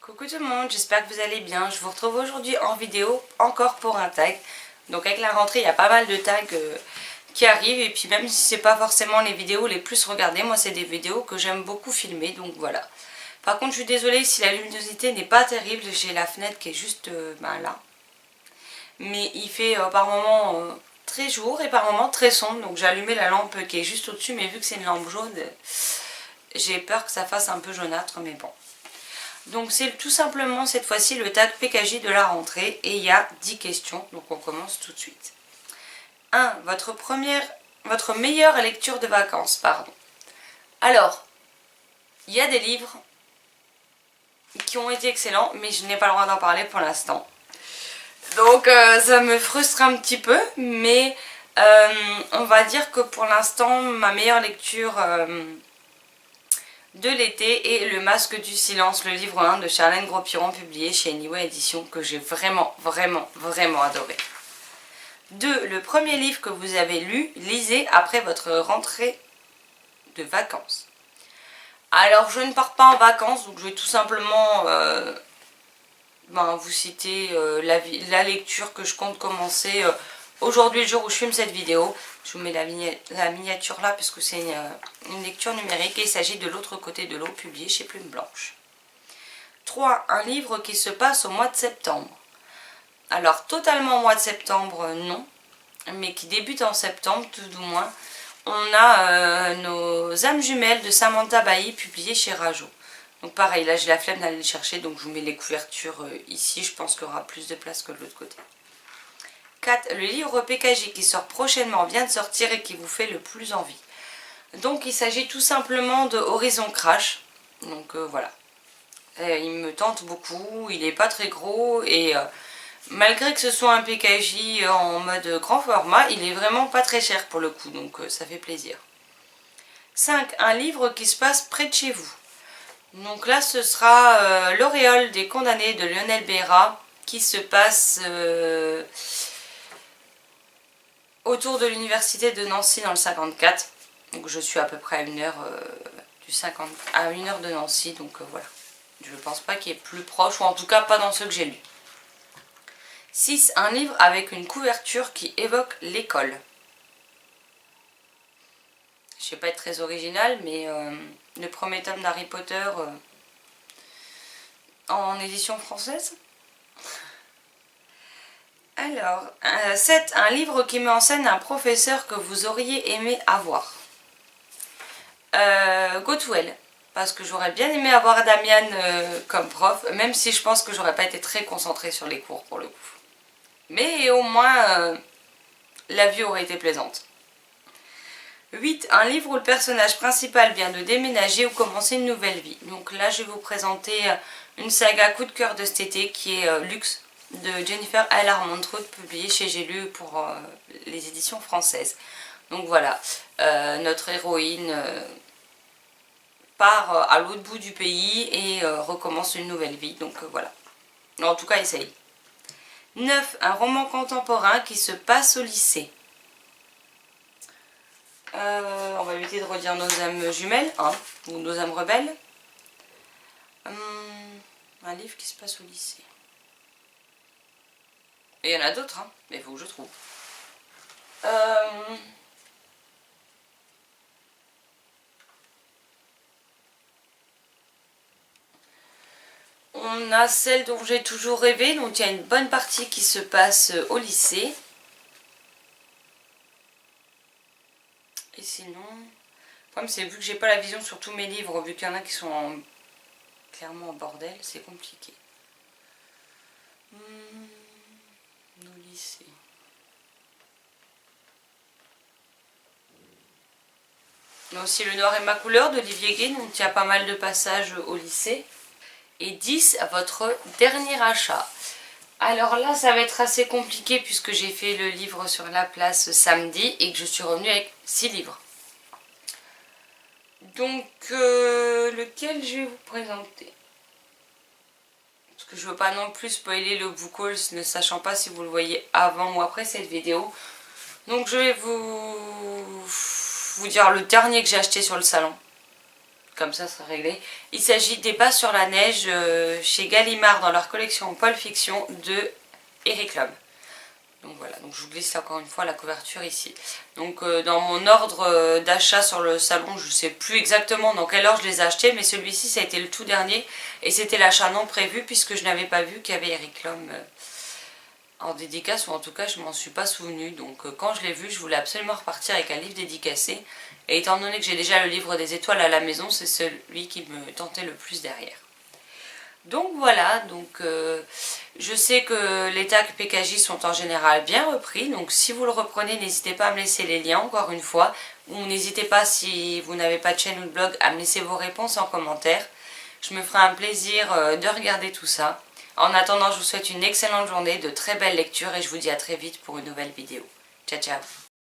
Coucou tout le monde, j'espère que vous allez bien. Je vous retrouve aujourd'hui en vidéo encore pour un tag. Donc avec la rentrée, il y a pas mal de tags qui arrivent. Et puis même si c'est pas forcément les vidéos les plus regardées, moi c'est des vidéos que j'aime beaucoup filmer. Donc voilà. Par contre je suis désolée si la luminosité n'est pas terrible. J'ai la fenêtre qui est juste là. Mais il fait par moments très jour et par moments très sombre. Donc j'ai allumé la lampe qui est juste au-dessus. Mais vu que c'est une lampe jaune, j'ai peur que ça fasse un peu jaunâtre. Mais bon. Donc c'est tout simplement cette fois-ci le tag PKJ de la rentrée et il y a 10 questions, donc on commence tout de suite. 1. Votre meilleure lecture de vacances, pardon. Alors, il y a des livres qui ont été excellents, mais je n'ai pas le droit d'en parler pour l'instant. Donc ça me frustre un petit peu, mais on va dire que pour l'instant, ma meilleure lecture de l'été et Le Masque du Silence, le livre 1 de Charlène Gros-Piron, publié chez Anyway Édition, que j'ai vraiment adoré. 2. Le premier livre que vous avez lu, lisez après votre rentrée de vacances. Alors je ne pars pas en vacances, donc je vais tout simplement vous citer la lecture que je compte commencer aujourd'hui, le jour où je filme cette vidéo. Je vous mets la miniature là puisque c'est une lecture numérique et il s'agit de L'autre côté de l'eau, publié chez Plume Blanche. 3. Un livre qui se passe au mois de septembre. Alors totalement au mois de septembre, non, mais qui débute en septembre tout du moins. On a Nos âmes jumelles de Samantha Bailly, publié chez Rajo. Donc pareil, là j'ai la flemme d'aller le chercher, donc je vous mets les couvertures ici. Je pense qu'il y aura plus de place que de l'autre côté. 4. Le livre PKJ qui sort prochainement vient de sortir et qui vous fait le plus envie. Donc il s'agit tout simplement de Horizon Crash. Donc voilà. Il me tente beaucoup, il n'est pas très gros et malgré que ce soit un PKJ en mode grand format, il est vraiment pas très cher pour le coup, donc ça fait plaisir. 5. Un livre qui se passe près de chez vous. Donc là ce sera L'Auréole des condamnés de Lionel Béra qui se passe autour de l'université de Nancy dans le 54. Donc je suis à peu près à 1 heure à 1 heure de Nancy, donc voilà. Je ne pense pas qu'il y ait plus proche, ou en tout cas pas dans ceux que j'ai lus. 6. Un livre avec une couverture qui évoque l'école. Je ne vais pas être très original, mais le premier tome d'Harry Potter en édition française. Alors, 7. Un livre qui met en scène un professeur que vous auriez aimé avoir. Goodwell, parce que j'aurais bien aimé avoir Damian comme prof, même si je pense que j'aurais pas été très concentrée sur les cours pour le coup. Mais au moins, la vue aurait été plaisante. 8. Un livre où le personnage principal vient de déménager ou commencer une nouvelle vie. Donc là, je vais vous présenter une saga coup de cœur de cet été qui est Luxe de Jennifer L. Armentrout, publiée chez J'ai lu pour les éditions françaises. Donc voilà, notre héroïne part à l'autre bout du pays et recommence une nouvelle vie. Donc voilà, en tout cas essaye. 9. Un roman contemporain qui se passe au lycée. On va éviter de redire Nos âmes jumelles, hein, ou Nos âmes rebelles. Un livre qui se passe au lycée. Et il y en a d'autres, hein, mais il faut que je trouve. On a celle dont j'ai toujours rêvé, donc il y a une bonne partie qui se passe au lycée. Et sinon, le problème c'est vu que j'ai pas la vision sur tous mes livres, vu qu'il y en a qui sont clairement en bordel, c'est compliqué. Nos lycées. Il y a aussi Le Noir est ma couleur d'Olivier Gay, donc il y a pas mal de passages au lycée. Et 10, votre dernier achat. Alors là, ça va être assez compliqué puisque j'ai fait le livre sur la place samedi et que je suis revenue avec 6 livres. Donc, lequel je vais vous présenter? Parce que je veux pas non plus spoiler le book haul, ne sachant pas si vous le voyez avant ou après cette vidéo. Donc je vais vous dire le dernier que j'ai acheté sur le salon. comme ça sera réglé. Il s'agit des Pas sur la neige chez Gallimard dans leur collection Pulp Fiction de Eric Lhomme. Donc voilà, donc je vous glisse encore une fois la couverture ici. Donc dans mon ordre d'achat sur le salon, je ne sais plus exactement dans quelle ordre je les ai achetés, mais celui-ci ça a été le tout dernier et c'était l'achat non prévu puisque je n'avais pas vu qu'il y avait Eric Lhomme en dédicace, ou en tout cas je m'en suis pas souvenu. Donc quand je l'ai vu, je voulais absolument repartir avec un livre dédicacé et étant donné que j'ai déjà le livre des étoiles à la maison, c'est celui qui me tentait le plus derrière. Donc voilà, donc je sais que les tags PKJ sont en général bien repris, donc si vous le reprenez, n'hésitez pas à me laisser les liens encore une fois, ou n'hésitez pas si vous n'avez pas de chaîne ou de blog à me laisser vos réponses en commentaire. Je me ferai un plaisir de regarder tout ça. En attendant, je vous souhaite une excellente journée, de très belles lectures et je vous dis à très vite pour une nouvelle vidéo. Ciao ciao.